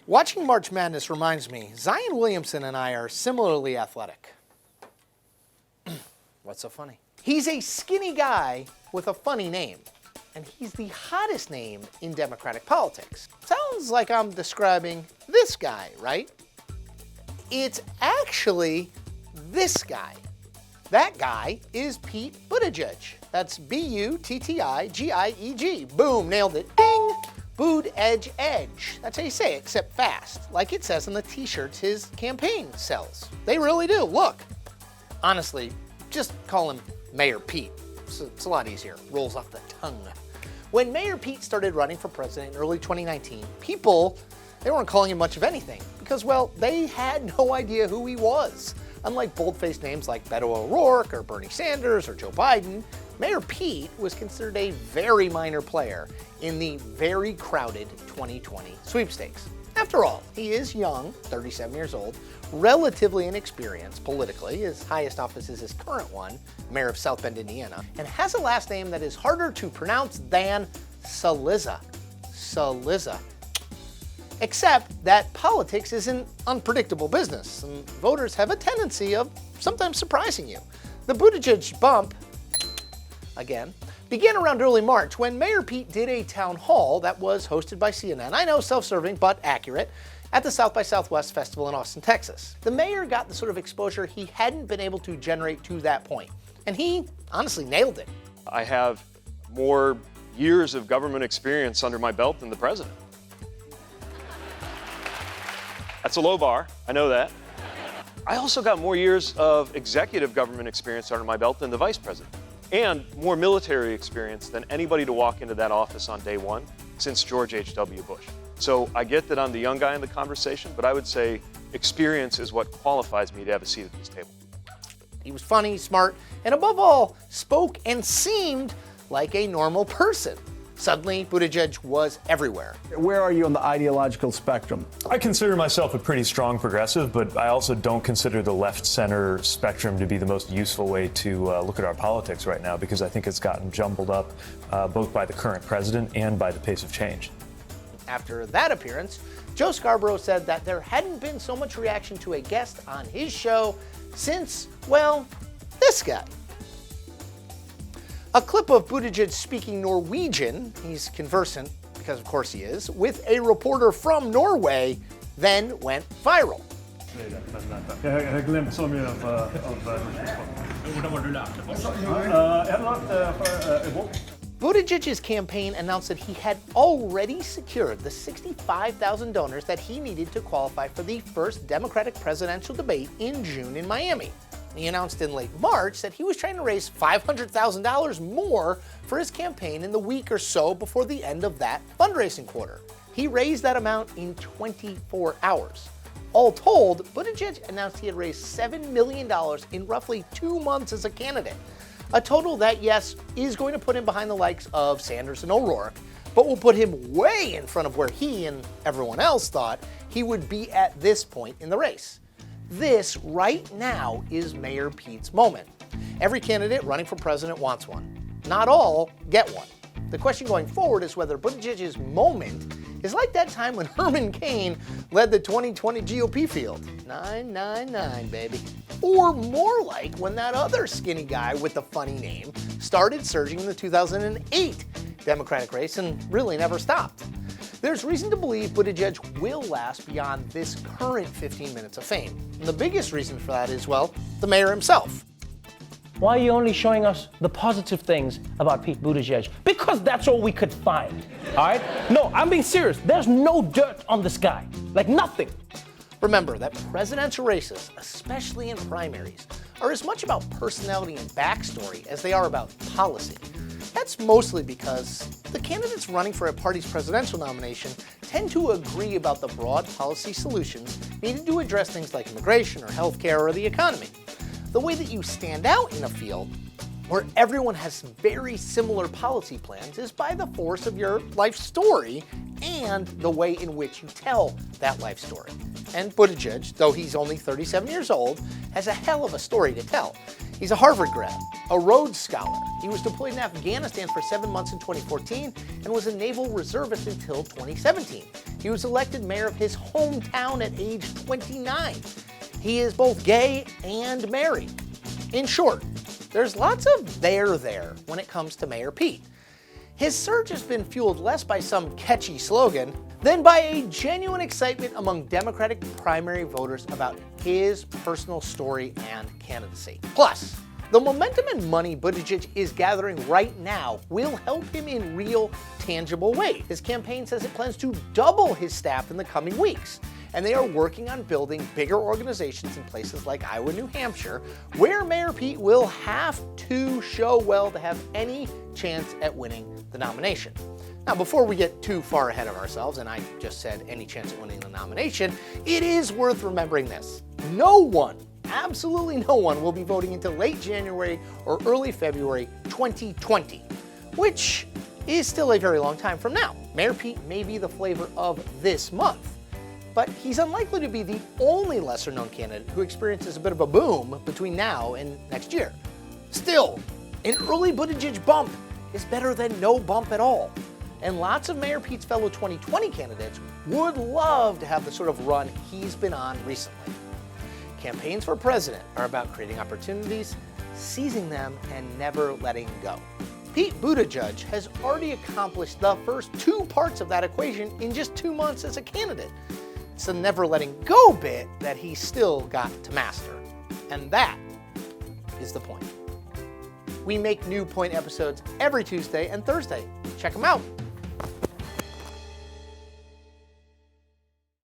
Watching March Madness reminds me, Zion Williamson and I are similarly athletic. What's so funny? He's a skinny guy with a funny name, and he's the hottest name in Democratic politics. Sounds like I'm describing this guy, right? It's actually this guy. That guy is Pete Buttigieg. That's B-U-T-T-I-G-I-E-G. Boom, nailed it. Ding! Booed edge edge. That's how you say it, except fast, like it says on the t-shirts his campaign sells. They really do, look. Honestly, just call him Mayor Pete. It's a lot easier, rolls off the tongue. When Mayor Pete started running for president in early 2019, people, they weren't calling him much of anything because, well, they had no idea who he was. Unlike bold-faced names like Beto O'Rourke or Bernie Sanders or Joe Biden, Mayor Pete was considered a very minor player in the very crowded 2020 sweepstakes. After all, he is young, 37 years old, relatively inexperienced politically. His highest office is his current one, mayor of South Bend, Indiana, and has a last name that is harder to pronounce than Cillizza. Cillizza. Except that politics is an unpredictable business, and voters have a tendency of sometimes surprising you. The Buttigieg bump, again, began around early March when Mayor Pete did a town hall that was hosted by CNN, I know self-serving but accurate, at the South by Southwest Festival in Austin, Texas. The mayor got the sort of exposure he hadn't been able to generate to that point, and he honestly nailed it. I have more years of government experience under my belt than the president. That's a low bar, I know that. I also got more years of executive government experience under my belt than the vice president, and more military experience than anybody to walk into that office on day one since George H.W. Bush. So I get that I'm the young guy in the conversation, but I would say experience is what qualifies me to have a seat at this table. He was funny, smart, and above all, spoke and seemed like a normal person. Suddenly, Buttigieg was everywhere. Where are you on the ideological spectrum? I consider myself a pretty strong progressive, but I also don't consider the left-center spectrum to be the most useful way to look at our politics right now, because I think it's gotten jumbled up both by the current president and by the pace of change. After that appearance, Joe Scarborough said that there hadn't been so much reaction to a guest on his show since, well, this guy. A clip of Buttigieg speaking Norwegian, he's conversant, because of course he is, with a reporter from Norway, then went viral. Jeg glemte så mye av Buttigieg's campaign announced that he had already secured the 65,000 donors that he needed to qualify for the first Democratic presidential debate in June in Miami. He announced in late March that he was trying to raise $500,000 more for his campaign in the week or so before the end of that fundraising quarter. He raised that amount in 24 hours. All told, Buttigieg announced he had raised $7 million in roughly 2 months as a candidate. A total that, yes, is going to put him behind the likes of Sanders and O'Rourke, but will put him way in front of where he and everyone else thought he would be at this point in the race. This, right now, is Mayor Pete's moment. Every candidate running for president wants one. Not all get one. The question going forward is whether Buttigieg's moment is like that time when Herman Cain led the 2020 GOP field. 999, baby. Or more like when that other skinny guy with the funny name started surging in the 2008 Democratic race and really never stopped. There's reason to believe Buttigieg will last beyond this current 15 minutes of fame. And the biggest reason for that is, well, the mayor himself. Why are you only showing us the positive things about Pete Buttigieg? Because that's all we could find, all right? No, I'm being serious. There's no dirt on this guy, like nothing. Remember that presidential races, especially in primaries, are as much about personality and backstory as they are about policy. That's mostly because the candidates running for a party's presidential nomination tend to agree about the broad policy solutions needed to address things like immigration or healthcare or the economy. The way that you stand out in a field, where everyone has very similar policy plans is by the force of your life story and the way in which you tell that life story. And Buttigieg, though he's only 37 years old, has a hell of a story to tell. He's a Harvard grad, a Rhodes Scholar. He was deployed in Afghanistan for 7 months in 2014 and was a naval reservist until 2017. He was elected mayor of his hometown at age 29. He is both gay and married. In short, there's lots of there when it comes to Mayor Pete. His surge has been fueled less by some catchy slogan than by a genuine excitement among Democratic primary voters about his personal story and candidacy. Plus, the momentum and money Buttigieg is gathering right now will help him in real, tangible ways. His campaign says it plans to double his staff in the coming weeks, and they are working on building bigger organizations in places like Iowa, New Hampshire, where Mayor Pete will have to show well to have any chance at winning the nomination. Now, before we get too far ahead of ourselves, and I just said any chance at winning the nomination, it is worth remembering this. No one, absolutely no one, will be voting until late January or early February 2020, which is still a very long time from now. Mayor Pete may be the flavor of this month, but he's unlikely to be the only lesser-known candidate who experiences a bit of a boom between now and next year. Still, an early Buttigieg bump is better than no bump at all. And lots of Mayor Pete's fellow 2020 candidates would love to have the sort of run he's been on recently. Campaigns for president are about creating opportunities, seizing them, and never letting go. Pete Buttigieg has already accomplished the first two parts of that equation in just 2 months as a candidate. It's the never letting go bit that he's still got to master. And that is the point. We make new Point episodes every Tuesday and Thursday. Check them out.